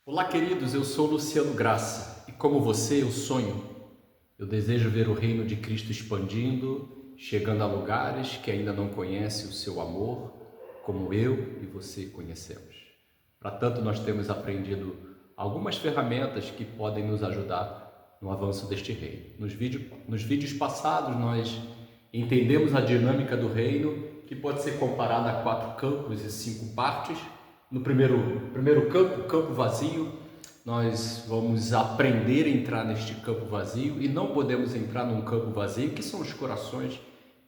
Olá, queridos, eu sou Luciano Graça e, como você, eu sonho. Eu desejo ver o reino de Cristo expandindo, chegando a lugares que ainda não conhecem o seu amor, como eu e você conhecemos. Para tanto, nós temos aprendido algumas ferramentas que podem nos ajudar no avanço deste reino. Nos vídeos passados, nós entendemos a dinâmica do reino, que pode ser comparada a 4 campos e 5 partes. No primeiro campo, o campo vazio, nós vamos aprender a entrar neste campo vazio e não podemos entrar num campo vazio, que são os corações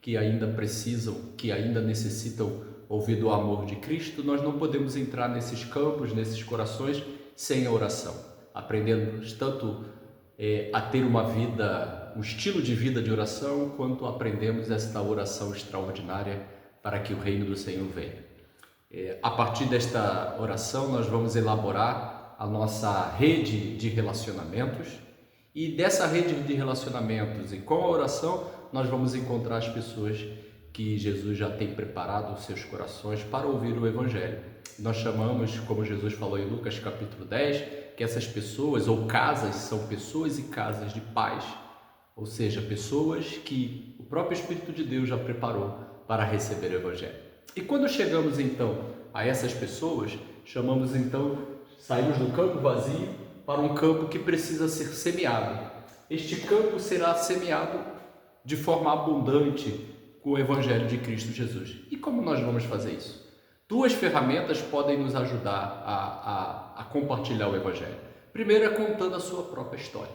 que ainda precisam, que ainda necessitam ouvir do amor de Cristo. Nós não podemos entrar nesses campos, nesses corações, sem a oração. Aprendemos tanto a ter uma vida, um estilo de vida de oração, quanto aprendemos esta oração extraordinária para que o reino do Senhor venha. A partir desta oração, nós vamos elaborar a nossa rede de relacionamentos, e dessa rede de relacionamentos e com a oração, nós vamos encontrar as pessoas que Jesus já tem preparado os seus corações para ouvir o Evangelho. Nós chamamos, como Jesus falou em Lucas capítulo 10, que essas pessoas ou casas são pessoas e casas de paz, ou seja, pessoas que o próprio Espírito de Deus já preparou para receber o Evangelho. E quando chegamos então a essas pessoas, saímos do campo vazio para um campo que precisa ser semeado. Este campo será semeado de forma abundante com o Evangelho de Cristo Jesus. E como nós vamos fazer isso? 2 ferramentas podem nos ajudar a compartilhar o Evangelho. Primeiro é contando a sua própria história.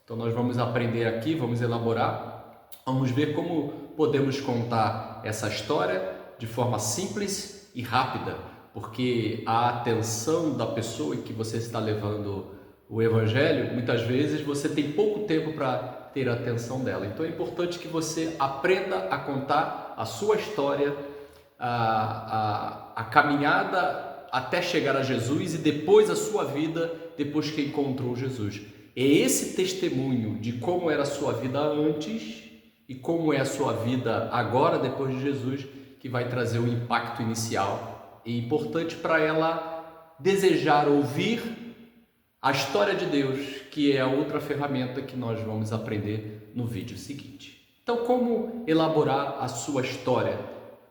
Então nós vamos aprender aqui, vamos elaborar, vamos ver como podemos contar essa história de forma simples e rápida, porque a atenção da pessoa que você está levando o Evangelho, muitas vezes você tem pouco tempo para ter a atenção dela. Então é importante que você aprenda a contar a sua história, a caminhada até chegar a Jesus e depois a sua vida depois que encontrou Jesus. É esse testemunho de como era a sua vida antes e como é a sua vida agora depois de Jesus que vai trazer o impacto inicial e importante para ela desejar ouvir a história de Deus, que é a outra ferramenta que nós vamos aprender no vídeo seguinte. Então, como elaborar a sua história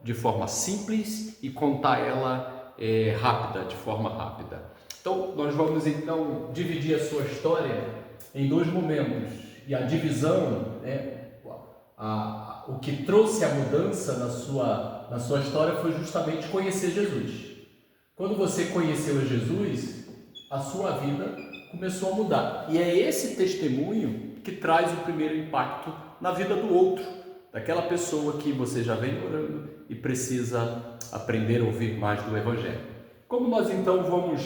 de forma simples e contar ela de forma rápida. Então, nós vamos dividir a sua história em 2 momentos, e a divisão, o que trouxe a mudança na sua história foi justamente conhecer Jesus. Quando você conheceu Jesus, a sua vida começou a mudar. E é esse testemunho que traz o primeiro impacto na vida do outro, daquela pessoa que você já vem orando e precisa aprender a ouvir mais do Evangelho. Como nós então vamos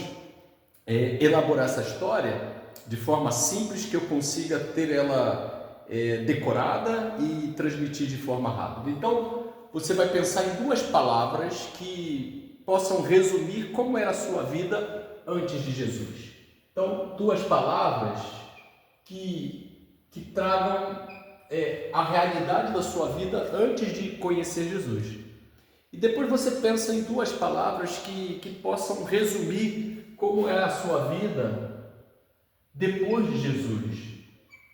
elaborar essa história de forma simples, que eu consiga ter ela decorada e transmitir de forma rápida. Então, você vai pensar em 2 palavras que possam resumir como era a sua vida antes de Jesus. Então, 2 palavras que tragam a realidade da sua vida antes de conhecer Jesus. E depois você pensa em 2 palavras que possam resumir como é a sua vida depois de Jesus,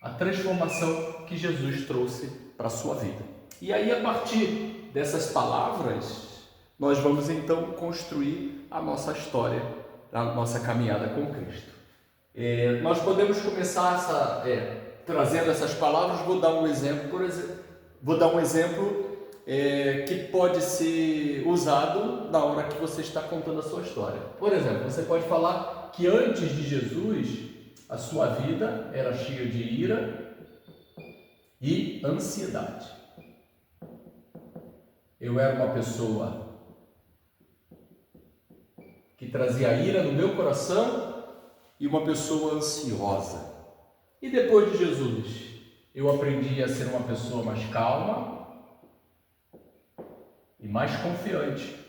a transformação que Jesus trouxe para a sua vida. E aí, a partir dessas palavras, nós vamos então construir a nossa história, a nossa caminhada com Cristo. Nós podemos começar trazendo essas palavras. Vou dar um exemplo, que pode ser usado na hora que você está contando a sua história. Por exemplo, você pode falar que antes de Jesus, a sua vida era cheia de ira e ansiedade. Eu era uma pessoa que trazia ira no meu coração e uma pessoa ansiosa. E depois de Jesus, eu aprendi a ser uma pessoa mais calma e mais confiante.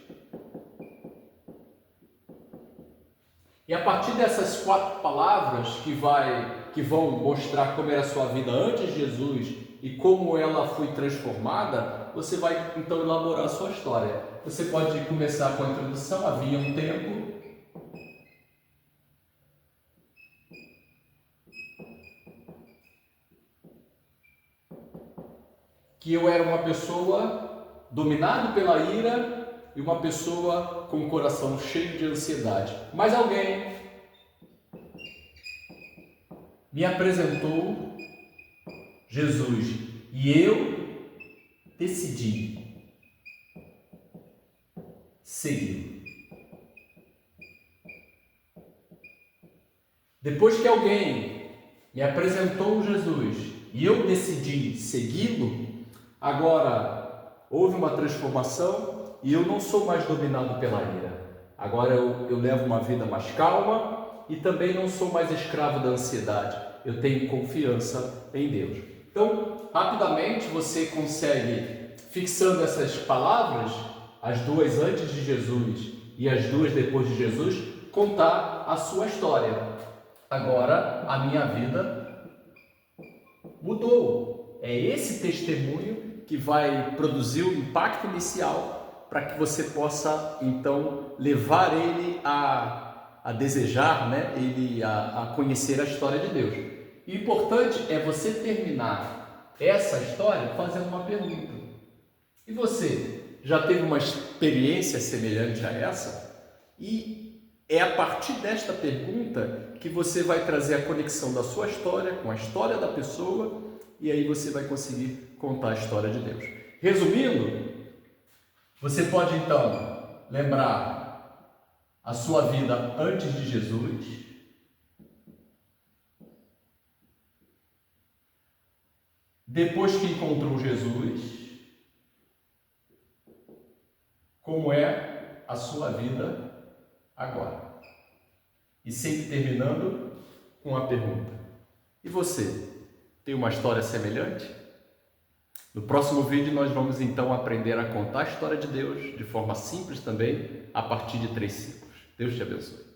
E a partir dessas 4 palavras que vão mostrar como era a sua vida antes de Jesus e como ela foi transformada, você vai então elaborar a sua história. Você pode começar com a introdução. Havia um tempo que eu era uma pessoa dominada pela ira e uma pessoa com o coração cheio de ansiedade. Mas alguém me apresentou Jesus e eu decidi segui-lo. Depois que alguém me apresentou Jesus e eu decidi segui-lo, agora houve uma transformação e eu não sou mais dominado pela ira. Agora eu levo uma vida mais calma e também não sou mais escravo da ansiedade. Eu tenho confiança em Deus. Então, rapidamente você consegue, fixando essas palavras, as duas antes de Jesus e as duas depois de Jesus, contar a sua história. Agora a minha vida mudou. É esse testemunho que vai produzir o impacto inicial para que você possa então levar ele a desejar, né? Ele a conhecer a história de Deus. E o importante é você terminar essa história fazendo uma pergunta. E você já teve uma experiência semelhante a essa? E é a partir desta pergunta que você vai trazer a conexão da sua história com a história da pessoa e aí você vai conseguir contar a história de Deus. Resumindo, você pode então lembrar a sua vida antes de Jesus, depois que encontrou Jesus, como é a sua vida agora. E sempre terminando com a pergunta: e você? Tem uma história semelhante? No próximo vídeo nós vamos então aprender a contar a história de Deus de forma simples também, a partir de 3 ciclos. Deus te abençoe.